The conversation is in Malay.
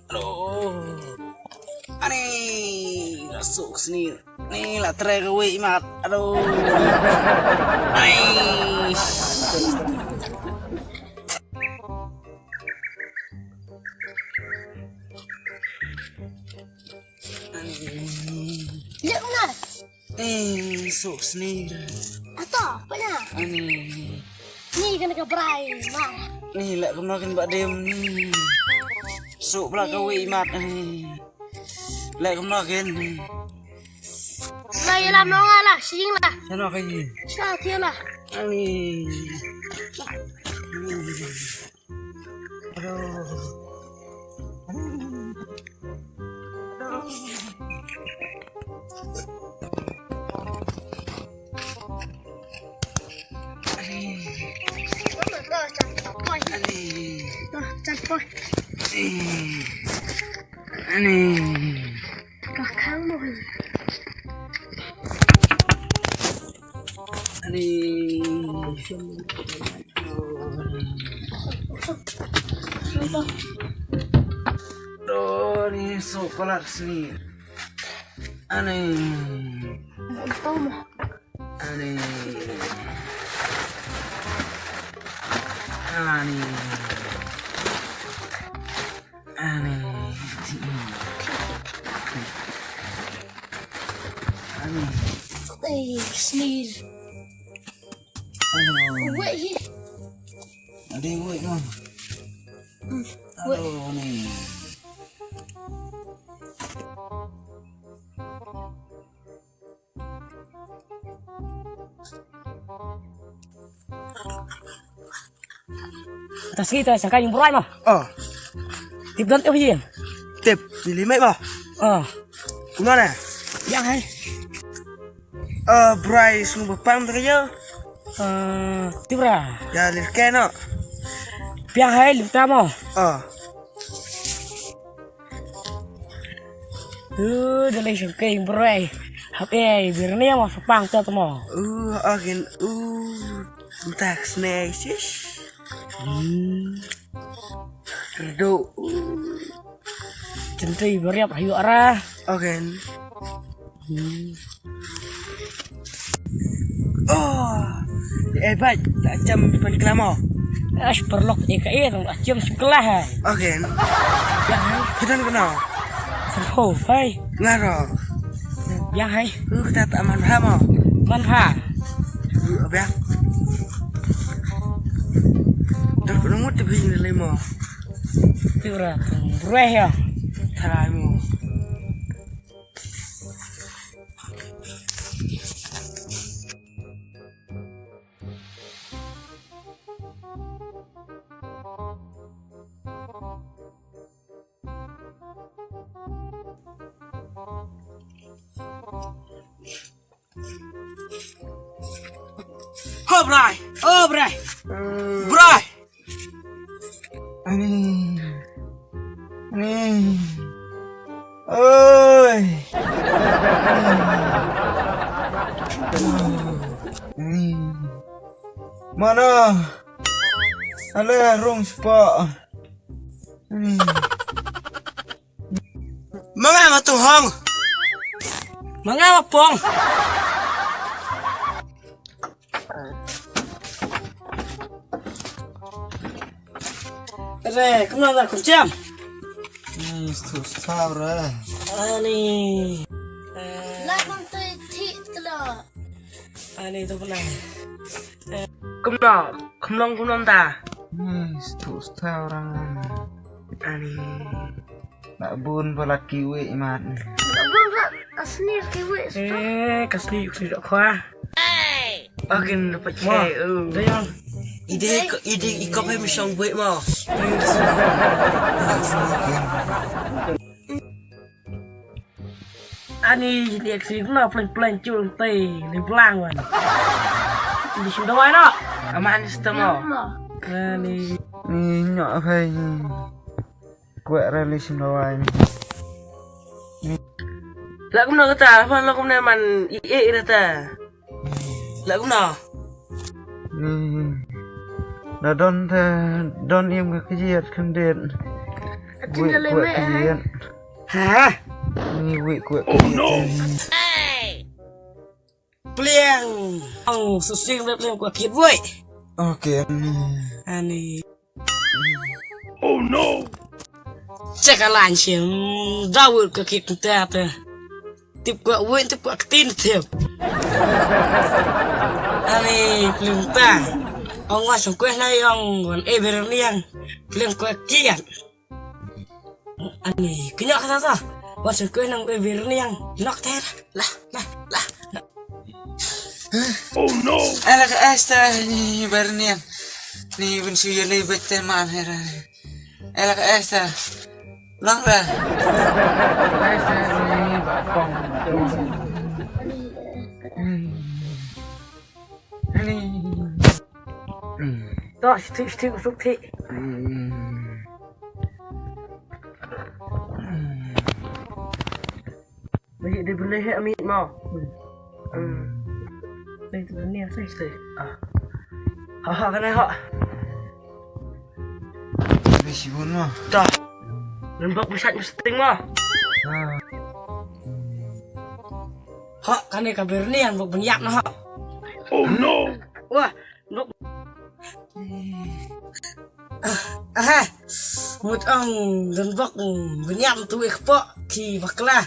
Aduh. Ani, Suhsnier. Nih lah uwieh mat. Aduh. Lihat mana? Suhsnier. Atau apa na? Ani. Ni kena keberai mar. Nih lah kemakan mbak dem nih. Suh pula uwieh mat nih. Lại không nói khen Này làm nó là xin là. Sao nó cái gì? Sao thiên là? Anh đi. Anh Cả tháng rồi. Aduh, ini sekolah sini. Aneh. Aneh. Aneh. Aneh. Sneeze. Uwieh. Ada uwieh kan? Aduh nih. Atas kita sangka yang berai mah. Tip dan tip gì? Tip pilih mấy mah? Kuma nè. Yang hai. Berai semua bapam terus. Tip ra. Ya lirken no. Yang hai lip tamo. Dalay sangka yang berai. Hape birnia mah papang tu tamo. Agen tak snack sih. Redo. Centri beriap ayu arah. Agen. Baik, tak jam depan kelama. Perlok ikai tu jam sekolah. Agen. Yang hai. Kita kenal. Sampo, hai. Ngaro. Yang hai. Kita tak manha mau. Manha. Apa? Dah kena mut tapi ni lemo. Tira, berai ya. Taramu. Brai. Brai. Brai. Ani. Oi. Mana? Alah rong spa. Mangga tuhong. Mangga pong. Re, kemana nak kerja? Ni susah re. Ani. Lại con tươi thịt là. Ani tu pernah. Kumlong ta. Ni susah orang. Ani. Nak bun pala uwieh mat. Vâng vâng, Suhsnier uwieh. Khasi udah kwah. Agen dapat cek. Dah yang. Ide ikop hay misong uwieh mo. Ani jadi aksi kena plan cul teh ni belang kan. Di sudah mana? Aman istemo. Ani Ni nyok hay. Kwah relis lawan. Lah kumna kata, apa lah kumna man ie ira ta. Lah kumna. đã đón em cái kyiad không điện Chính là quậy mẹ hay. kyiad hả ni quậy kyiad pliang ông Suhsnier đã pliang quả kiệt vui ok anh oh no chắc là anh chỉ đau cái kiệt ta tiếp quả vui tiếp quả tin thiệp anh pliang ta ông ngoài sống quê này ông còn everniang pliang quả kiệt anh cái nhóc sao sao ngoài sống quê năng everniang nhóc thế là oh no ala ka esta ni bernian ni ben suya le bete man hera ala ka esta lang ra esta ni ba pong ani đó thì xúc thị bây giờ đi bên đây hệ mịn mò đây từ bên này xây xây họ cái này họ be si bon mo đó lần bọc bị sạch tinh mò họ cái này cả bên này bọc bên nhạc nó họ oh no wow bọc một ông lần bọc bên nhạc tụi hakpoh thì bạc la